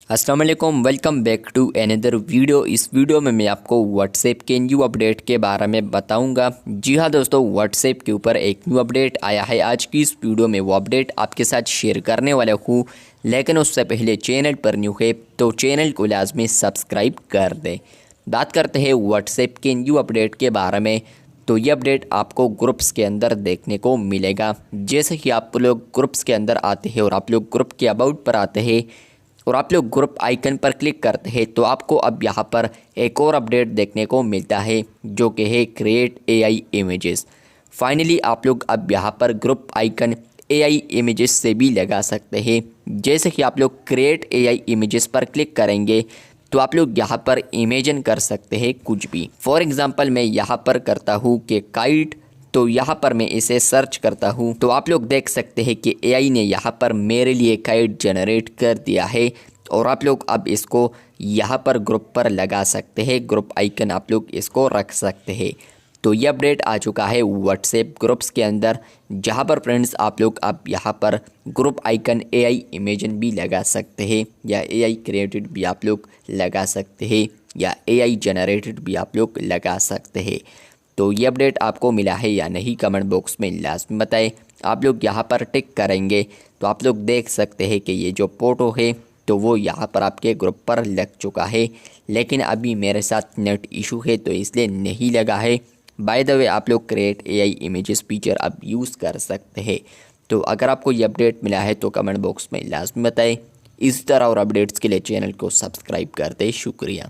अस्सलाम वालेकुम, welcome back to another video. इस वीडियो में मैं आपको व्हाट्सएप के न्यू अपडेट के बारे में बताऊंगा। जी हाँ दोस्तों, व्हाट्सएप के ऊपर एक न्यू अपडेट आया है। आज की इस वीडियो में वो अपडेट आपके साथ शेयर करने वाला हूँ, लेकिन उससे पहले चैनल पर न्यू है तो चैनल को लाजमी सब्सक्राइब कर दें। बात करते हैं व्हाट्सएप के न्यू अपडेट के बारे में। तो ये अपडेट आपको ग्रुप्स के अंदर देखने को मिलेगा। जैसे ही आप लोग ग्रुप्स के अंदर आते हैं और आप लोग ग्रुप के अबाउट पर आते हैं और आप लोग ग्रुप आइकन पर क्लिक करते हैं तो आपको अब यहाँ पर एक और अपडेट देखने को मिलता है, जो कि है क्रिएट एआई इमेजेस। फाइनली आप लोग अब यहाँ पर ग्रुप आइकन एआई इमेजेस से भी लगा सकते हैं। जैसे कि आप लोग क्रिएट एआई इमेजेस पर क्लिक करेंगे तो आप लोग यहाँ पर इमेजिन कर सकते हैं कुछ भी। फॉर एग्ज़ाम्पल मैं यहाँ पर करता हूँ कि काइट, तो यहाँ पर मैं इसे सर्च करता हूँ तो आप लोग देख सकते हैं कि एआई ने यहाँ पर मेरे लिए काइट जनरेट कर दिया है। और आप लोग अब इसको यहाँ पर ग्रुप पर लगा सकते हैं, ग्रुप आइकन आप लोग इसको रख सकते हैं। तो ये अपडेट आ चुका है व्हाट्सएप ग्रुप्स के अंदर, जहाँ पर फ्रेंड्स आप लोग अब यहाँ पर ग्रुप आइकन एआई इमेजिन भी लगा सकते हैं, या एआई क्रिएटेड भी आप लोग लगा सकते हैं, या एआई जनरेटेड भी आप लोग लगा सकते हैं। तो ये अपडेट आपको मिला है या नहीं, कमेंट बॉक्स में लाजमी बताएं। आप लोग यहाँ पर टिक करेंगे तो आप लोग देख सकते हैं कि ये जो फ़ोटो है तो वो यहाँ पर आपके ग्रुप पर लग चुका है, लेकिन अभी मेरे साथ नेट इशू है तो इसलिए नहीं लगा है। बाय द वे आप लोग क्रिएट एआई इमेजेस फीचर अब यूज़ कर सकते हैं। तो अगर आपको ये अपडेट मिला है तो कमेंट बॉक्स में लाजमी बताएं। इस तरह और अपडेट्स के लिए चैनल को सब्सक्राइब कर दें। शुक्रिया।